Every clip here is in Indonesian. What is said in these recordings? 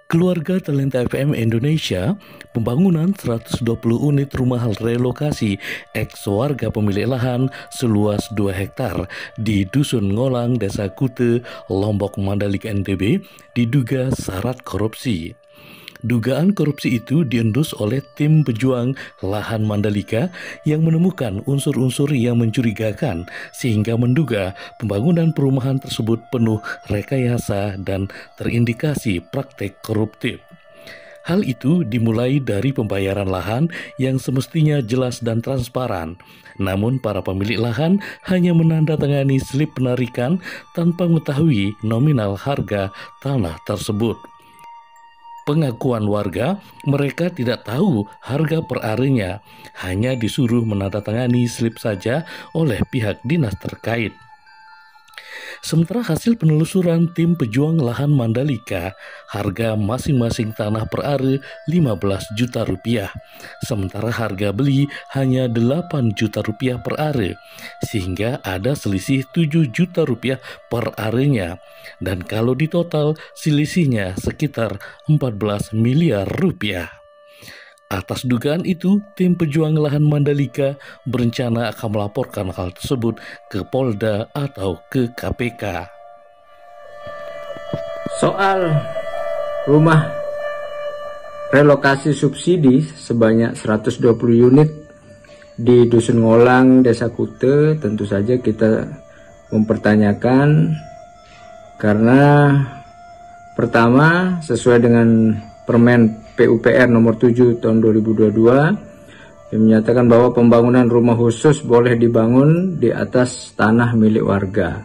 Keluarga Talenta FM Indonesia, pembangunan 120 unit rumah relokasi ex-warga pemilik lahan seluas 2 hektar di Dusun Ngolang, Desa Kute, Lombok, Mandalika, NTB diduga syarat korupsi. Dugaan korupsi itu diendus oleh tim pejuang lahan Mandalika yang menemukan unsur-unsur yang mencurigakan sehingga menduga pembangunan perumahan tersebut penuh rekayasa dan terindikasi praktek koruptif. Hal itu dimulai dari pembayaran lahan yang semestinya jelas dan transparan. Namun para pemilik lahan hanya menandatangani slip penarikan tanpa mengetahui nominal harga tanah tersebut. Pengakuan warga, mereka tidak tahu harga per arenya, hanya disuruh menandatangani slip saja oleh pihak dinas terkait. Sementara hasil penelusuran tim pejuang lahan Mandalika, harga masing-masing tanah per are 15 juta rupiah, sementara harga beli hanya 8 juta rupiah per are, sehingga ada selisih 7 juta rupiah per arenya, dan kalau ditotal selisihnya sekitar 14 miliar rupiah. Atas dugaan itu, tim pejuang lahan Mandalika berencana akan melaporkan hal tersebut ke Polda atau ke KPK. Soal rumah relokasi subsidi sebanyak 120 unit di Dusun Ngolang, Desa Kute, tentu saja kita mempertanyakan karena pertama sesuai dengan Permen PUPR nomor 7 tahun 2022 yang menyatakan bahwa pembangunan rumah khusus boleh dibangun di atas tanah milik warga.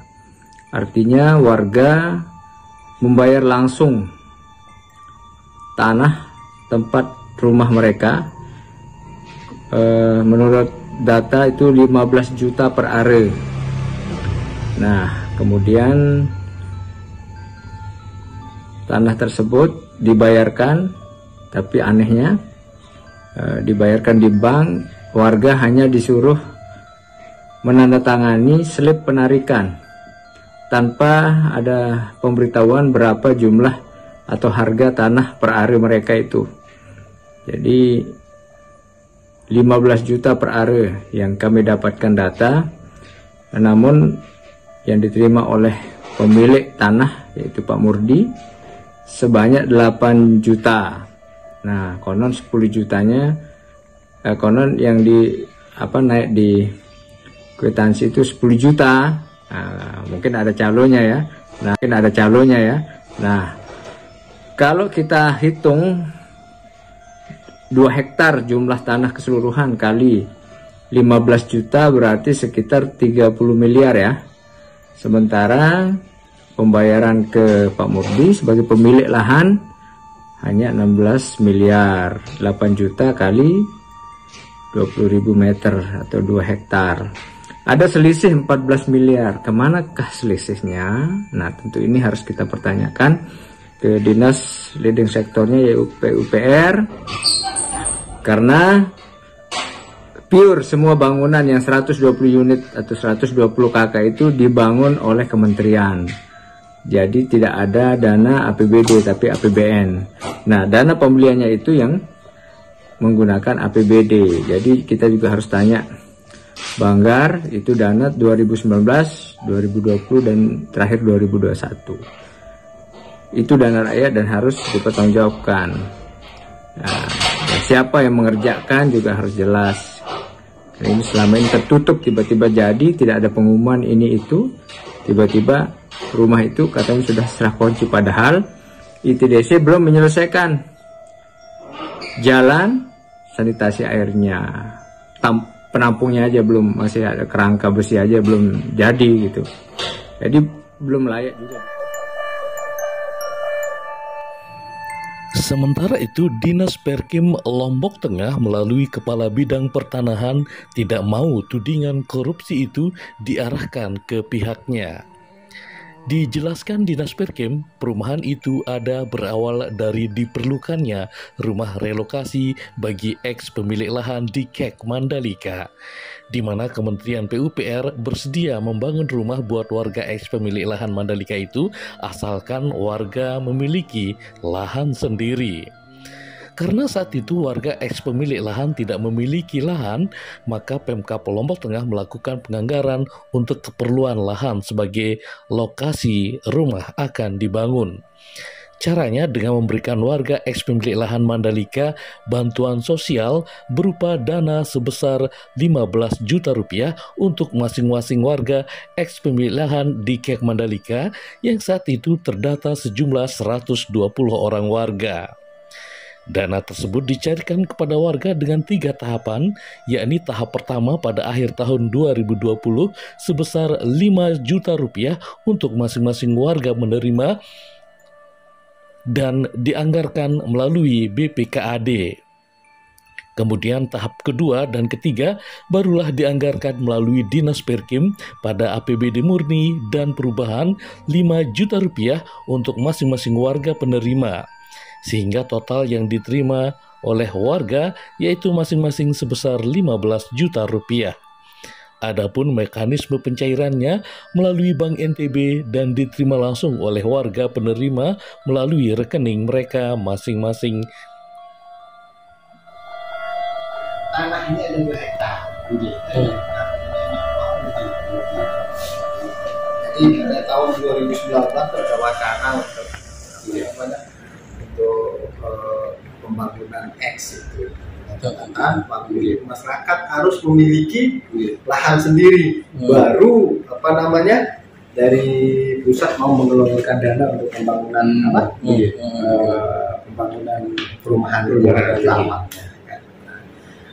Artinya warga membayar langsung tanah tempat rumah mereka. Menurut data itu 15 juta per are. Nah, kemudian tanah tersebut dibayarkan, tapi anehnya dibayarkan di bank, warga hanya disuruh menandatangani slip penarikan tanpa ada pemberitahuan berapa jumlah atau harga tanah per are mereka itu. Jadi 15 juta per are yang kami dapatkan data, namun yang diterima oleh pemilik tanah yaitu Pak Murdi sebanyak 8 juta. Nah, konon 10 jutanya konon yang naik di kwitansi itu 10 juta. Nah, mungkin ada calonnya ya. Nah, kalau kita hitung 2 hektar jumlah tanah keseluruhan kali 15 juta berarti sekitar 30 miliar ya. Sementara pembayaran ke Pak Murdi sebagai pemilik lahan hanya 16 miliar, 8 juta kali 20.000 meter atau 2 hektar. Ada selisih 14 miliar. Kemanakah selisihnya? Nah, tentu ini harus kita pertanyakan ke dinas leading sektornya yaitu PUPR, karena pure semua bangunan yang 120 unit atau 120 KK itu dibangun oleh kementerian. Jadi tidak ada dana APBD tapi APBN. Nah, dana pembeliannya itu yang menggunakan APBD. Jadi kita juga harus tanya, Banggar itu dana 2019, 2020 dan terakhir 2021. Itu dana rakyat dan harus dipertanggungjawabkan. Nah, siapa yang mengerjakan juga harus jelas. Karena ini selama ini tertutup, tiba-tiba jadi tidak ada pengumuman ini itu, tiba-tiba rumah itu katanya sudah serah kunci, padahal ITDC belum menyelesaikan jalan sanitasi airnya, penampungnya aja belum, masih ada kerangka besi aja belum jadi gitu. Jadi belum layak juga. Sementara itu, Dinas Perkim Lombok Tengah melalui Kepala Bidang Pertanahan tidak mau tudingan korupsi itu diarahkan ke pihaknya. Dijelaskan Dinas Perkem, perumahan itu ada berawal dari diperlukannya rumah relokasi bagi eks pemilik lahan di Kek Mandalika, di mana Kementerian PUPR bersedia membangun rumah buat warga eks pemilik lahan Mandalika itu asalkan warga memiliki lahan sendiri. Karena saat itu warga eks pemilik lahan tidak memiliki lahan, maka Pemkab Lombok Tengah melakukan penganggaran untuk keperluan lahan sebagai lokasi rumah akan dibangun. Caranya dengan memberikan warga eks pemilik lahan Mandalika bantuan sosial berupa dana sebesar 15 juta rupiah untuk masing-masing warga eks pemilik lahan di Kek Mandalika yang saat itu terdata sejumlah 120 orang warga. Dana tersebut dicairkan kepada warga dengan 3 tahapan, yakni tahap pertama pada akhir tahun 2020 sebesar 5 juta rupiah untuk masing-masing warga menerima dan dianggarkan melalui BPKAD. Kemudian tahap kedua dan ketiga barulah dianggarkan melalui Dinas Perkim pada APBD murni dan perubahan 5 juta rupiah untuk masing-masing warga penerima. Sehingga total yang diterima oleh warga yaitu masing-masing sebesar 15 juta rupiah. Adapun mekanisme pencairannya melalui Bank NTB dan diterima langsung oleh warga penerima melalui rekening mereka masing-masing. Tanah ini ada 2 hektar. Jadi pada tahun 2019 ada wacana untuk pembangunan X itu. Masyarakat harus memiliki lahan sendiri, baru dari pusat mau mengeluarkan dana untuk pembangunan pembangunan perumahan lama.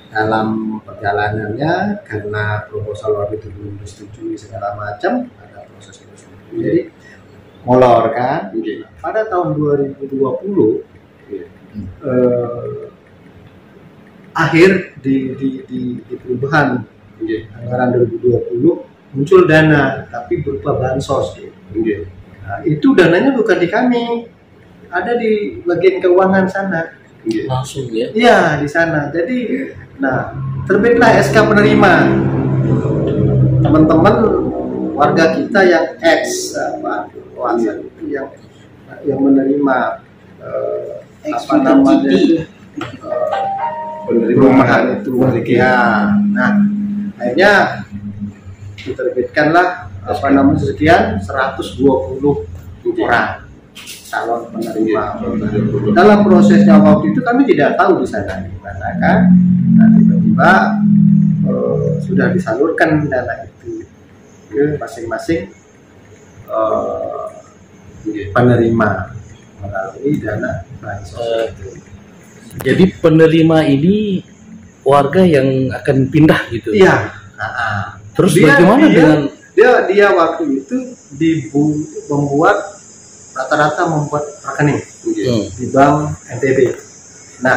Dalam perjalanannya karena proposal waktu itu belum disetujui segala macam, ada proses itu. Jadi molor kan. Pada tahun 2020 akhir di perubahan anggaran 2020 muncul dana tapi berupa bansos. Nah, itu dananya bukan di kami, ada di bagian keuangan sana. Langsung ya? Iya, di sana. Jadi, terbitlah SK penerima. Teman-teman warga kita yang kuasa itu yang menerima perumahan itu ya. Nah, akhirnya diterbitkanlah sekian 120 orang calon penerima. Dalam prosesnya waktu itu kami tidak tahu di sana gimana kan. Nah, tiba-tiba sudah disalurkan dana itu ke masing-masing penerima melalui dana bansos. Jadi penerima ini warga yang akan pindah gitu? Iya. Terus bagaimana dengan dia waktu itu membuat rata-rata membuat rekening di Bank NTB. Nah,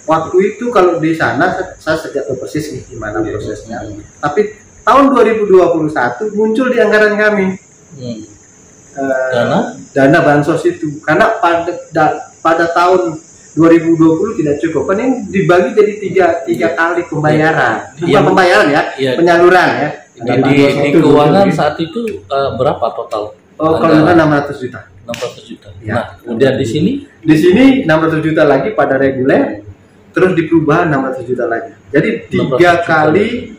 waktu itu kalau di sana saya tidak tahu persis nih gimana prosesnya. Tapi tahun 2021 muncul di anggaran kami dana bansos itu, karena pada tahun 2020 tidak cukup, kan ini dibagi jadi tiga kali pembayaran, pembayaran ya, penyaluran ya. Di keuangan saat itu berapa total? Kalau enggak 600 juta. 600 juta. Ya. Nah, kemudian di sini? Di sini 600 juta lagi pada reguler, terus di perubahan 600 juta lagi. Jadi 3 kali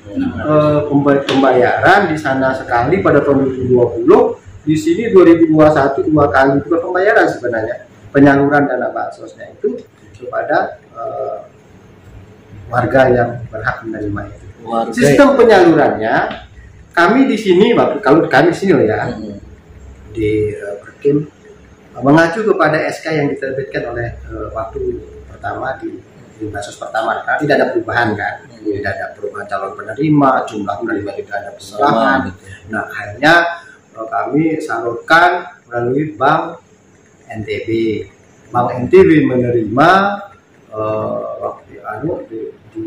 pembayaran, di sana sekali pada tahun 2020, di sini 2021 2 kali juga pembayaran sebenarnya. Penyaluran dana bansosnya itu kepada warga yang berhak menerima itu. Sistem penyalurannya kami di sini, kalau kami di sini loh ya, di Perkim mengacu kepada SK yang diterbitkan oleh waktu pertama di bansos pertama, karena tidak ada perubahan kan, tidak ada perubahan calon penerima, jumlah penerima tidak ada perubahan. Nah, akhirnya kami salurkan melalui Bank NTB. Bank NTB menerima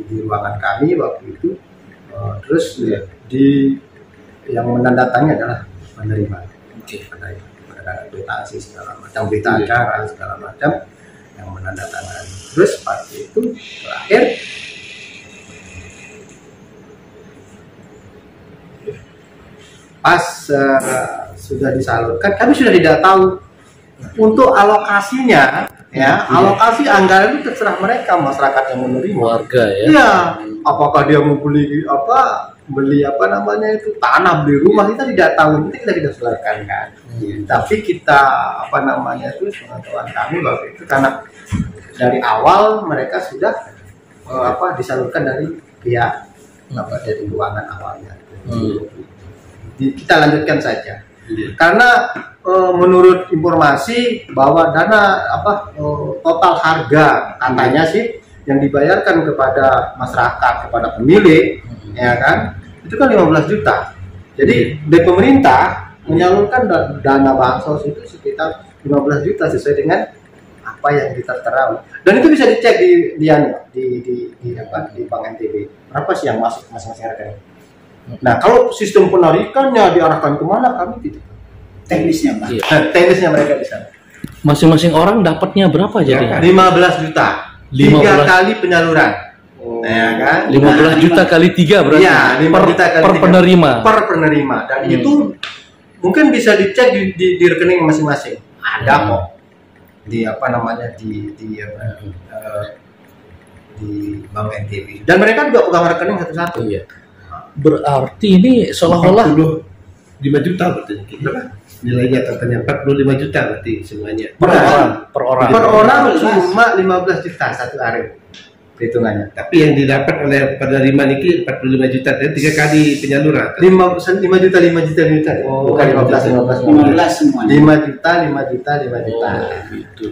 di ruangan kami waktu itu, terus yang menandatangani adalah penerima. Berita segala macam, berita acara segala macam yang menandatangani. Terus pas itu terakhir pas sudah disalurkan, kami sudah tidak tahu untuk alokasinya, ya alokasi anggaran itu terserah mereka, masyarakat yang menerima, warga ya. Iya, apakah dia mau beli tanah, beli rumah, kita tidak tahu, kita tidak salurkan kan. Tapi kita pengetahuan kami bahwa itu karena dari awal mereka sudah disalurkan dari pihak dari keuangan awalnya. Kita lanjutkan saja. Karena menurut informasi bahwa dana total harga katanya sih yang dibayarkan kepada masyarakat, kepada pemilik, ya kan, itu kan 15 juta. Jadi dari pemerintah menyalurkan dana bansos itu sekitar 15 juta sesuai dengan apa yang kita tertera. Dan itu bisa dicek di Bank NTB. Berapa sih yang masuk masing-masing harga. Nah, kalau sistem penarikannya diarahkan kemana, kami tidak. Teknisnya, Pak. Iya. Teknisnya mereka di sana. Masing-masing orang dapatnya berapa jadi? 15 juta. 3 kali penyaluran. Ya kan? 15 juta kali 3 berarti. Iya, 5 juta kali per 3. penerima. Per penerima. Dan itu mungkin bisa dicek di rekening masing-masing. Ada kok. Di Bank NTB. Dan mereka juga pegang rekening satu-satu. Iya. Berarti ini seolah-olah 5 juta berarti. Berapa? Nilainya katanya 45 juta berarti semuanya. Per orang. Per orang cuma 15 juta satu hari perhitungannya. Tapi yang didapat oleh penerima ini 45 juta, 3 kali penyaluran. 5 juta. Oh, bukan 15 semua. 5 juta. Gitu.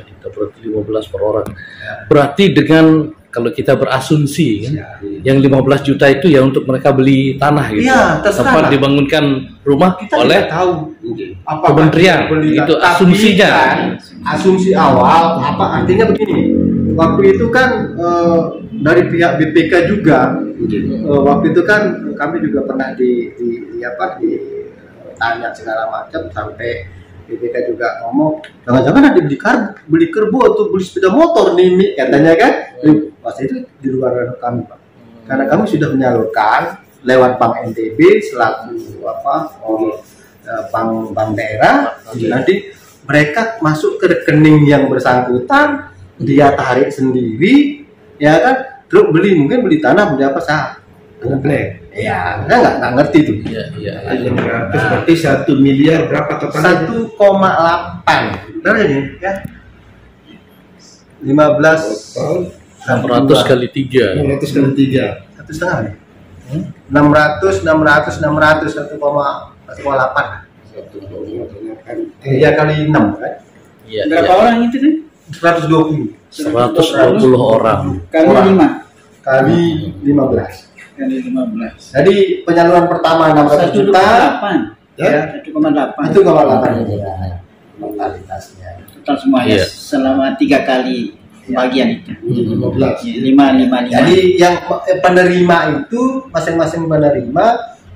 Kita berarti 15 per orang. Berarti dengan kalau kita berasumsi kan, yang 15 juta itu ya untuk mereka beli tanah gitu. Iya, tempat dibangunkan rumah kita oleh tahu kementerian. Itu asumsinya. Kan, asumsi awal artinya begini. Waktu itu kan dari pihak BPK juga. Waktu itu kan kami juga pernah ditanya segala macam sampai BPK juga ngomong, jangan-jangan ada beli kerbau atau beli sepeda motor nih, katanya kan. Pas itu di luar kami, Pak. Karena kami sudah menyalurkan lewat Bank NTB selaku bank daerah. Nanti mereka masuk ke rekening yang bersangkutan, dia tarik sendiri, ya kan. Terus mungkin beli tanah, beli apa sah. Iya, saya nggak ngerti tuh. Iya. Berarti 1 miliar berapa totalnya? 1,8. Berapa ini? Ya. 15. 600 kali 3. 600 kali 3. 1,5 nih. 600, 1,8. Iya kali 6 kan? Iya. Berapa orang itu nih? 120. 120 orang. Kali 5. Kali 15. Jadi penyaluran pertama 600 juta. 1,8. 1,8 totalitasnya. Total semuanya selama 3 kali bagian itu. 5. Jadi yang penerima itu masing-masing penerima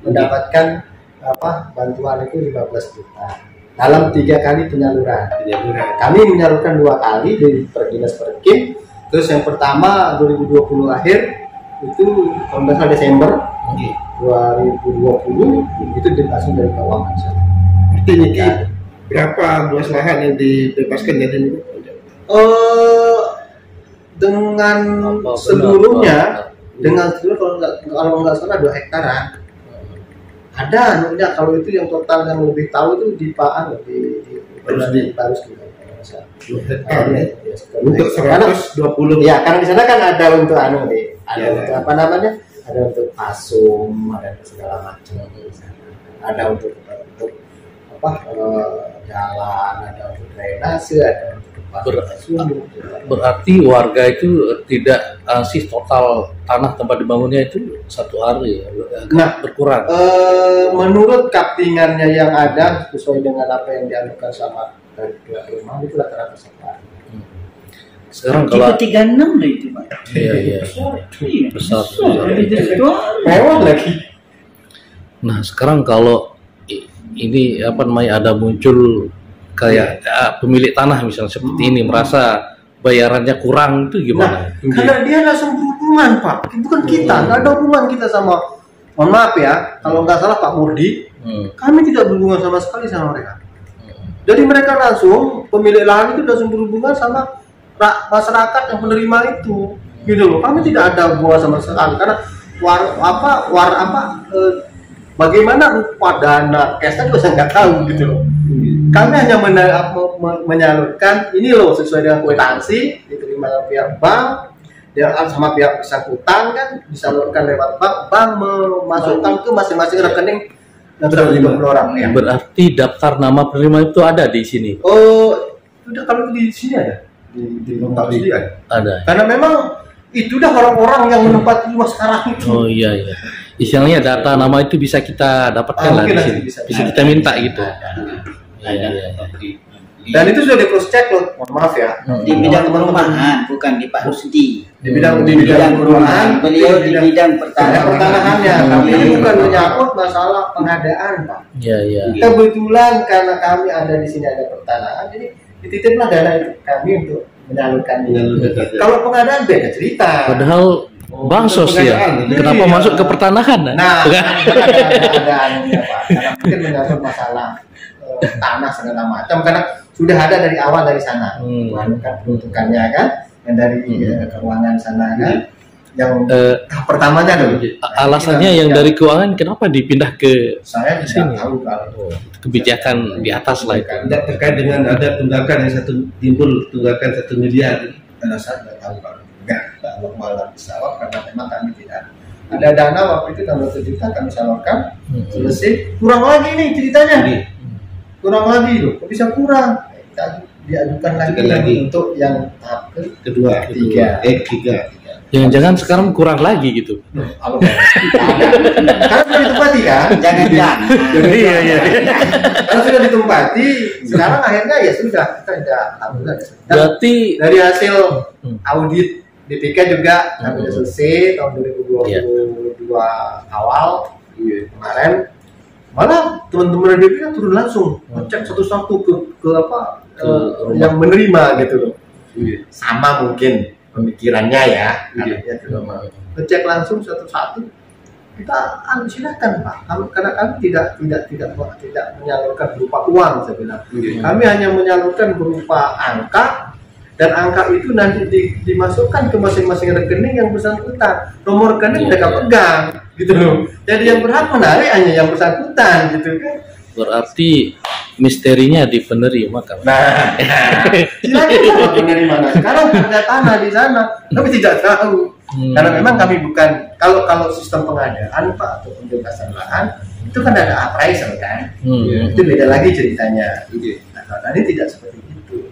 mendapatkan bantuan itu 15 juta dalam 3 kali penyaluran. Kami menyalurkan 2 kali dari Perdinas Perkim. Terus yang pertama 2020 akhir itu kalau nggak salah Desember 2020 itu langsung dari keuangan. Artinya berapa luas lahan yang dibebaskan dari dengan seluruhnya kalau nggak salah 2 hektaran. Ada kalau itu yang total yang lebih tahu itu di Pak di Parus untuk 120. Ya, karena di sana kan ada untuk untuk ada untuk asum, ada segala macam. Ada untuk jalan, ada untuk drainase, ada untuk berarti warga itu tidak sih total tanah tempat dibangunnya itu 1 hari berkurang. Menurut kaptingannya yang ada sesuai dengan apa yang dianukan sama dari pihak rumah itu rata-rata 1 hari. Sekarang kalau 36 lah itu, Pak. Iya. Besar. Mewah lagi. Nah sekarang kalau ini apa namanya ada muncul kayak pemilik tanah misalnya seperti ini merasa bayarannya kurang itu gimana? Karena dia langsung berhubungan Pak, bukan kita, nggak ada hubungan kita sama, mohon maaf ya, kalau nggak salah Pak Murdi, kami tidak berhubungan sama sekali sama mereka. Jadi mereka langsung, pemilik lahan itu langsung berhubungan sama masyarakat yang penerima itu, gitu loh. Kami tidak ada hubungan sama sekali, karena bagaimana rupa dana cashnya juga saya nggak tahu gitu loh. Kami hanya menyalurkan ini loh sesuai dengan kwitansi diterima oleh pihak bank, ya sama pihak bersangkutan kan disalurkan lewat bank memasukkan ke masing-masing rekening yang sudah 50 orang. Ya. Berarti daftar nama penerima itu ada di sini? Oh, sudah kalau di sini ada di tempat ini ada. Karena memang itu dah orang-orang yang menempati rumah sekarang itu. Oh iya. Istilahnya data nama itu bisa kita dapatkan lah di sini. Bisa kita minta gitu. Iya. Dan itu sudah di cross check loh. Mohon maaf ya. Di bidang perumahan, bukan di Pak Rusdi. Di bidang perumahan, beliau di bidang pertanahannya. Kami ini bukan menyangkut masalah pengadaan, Pak. Iya. Kebetulan karena kami ada di sini ada pertanahan, jadi dititiplah dana itu kami untuk menyalurkan. Kalau pengadaan beda cerita. Padahal bansos ya. Kenapa masuk ke pertanahan? Nah, ada Pak. Karena mungkin menyangkut masalah tanah segala macam karena sudah ada dari awal dari sana peruntukannya kan yang dari keuangan sana kan yang pertamanya dulu alasannya yang dari keuangan kenapa dipindah ke saya sini tahu kalau kebijakan di atas lah itu terkait dengan ada tunggakan yang timbul tunggakan 1 miliar karena saya tidak tahu kalau enggak malah disawab karena memang kami tidak ada dana waktu itu 600 juta kami salurkan selesai kurang lagi nih ceritanya kurang lagi loh, kok bisa kurang? Diajukan lagi untuk yang tahap kedua, ketiga. Jangan-jangan sekarang kurang lagi gitu. Karena sudah ditempati kan? Jangan-jangan. Iya. Karena sudah ditempati, sekarang akhirnya ya sudah kita sudah alhamdulillah. Berarti dari hasil audit BPK juga sudah selesai tahun 2022 awal kemarin. Malah teman-teman dari BPK turun langsung ngecek satu-satu ke yang menerima gitu loh. Sama mungkin pemikirannya ya, ngecek langsung satu-satu. Kita silakan Pak, karena kami tidak menyalurkan berupa uang saya bilang. Kami hanya menyalurkan berupa angka dan angka itu nanti dimasukkan ke masing-masing rekening yang bersangkutan. Nomor rekening mereka pegang gitu loh. Jadi yang berhak menarik hanya yang bersangkutan gitu kan. Berarti misterinya di penerima kan. Nah, silakan penerima. Sekarang ada tanah di sana, tapi tidak tahu. Karena memang kami bukan kalau sistem pengadaan Pak atau pembebasan lahan itu kan ada appraisal kan. Itu beda lagi ceritanya. Nah, ini tidak seperti itu.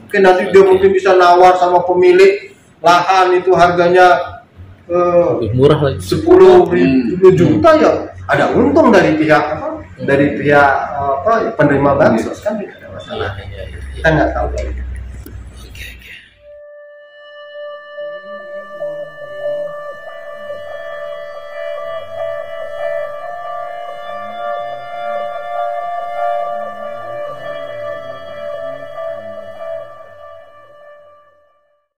Mungkin nanti dia mungkin bisa nawar sama pemilik lahan itu harganya lebih murah lagi 10 juta ya ada untung dari pihak dari pihak penerima bansos kan tidak ada masalah kita nggak tahu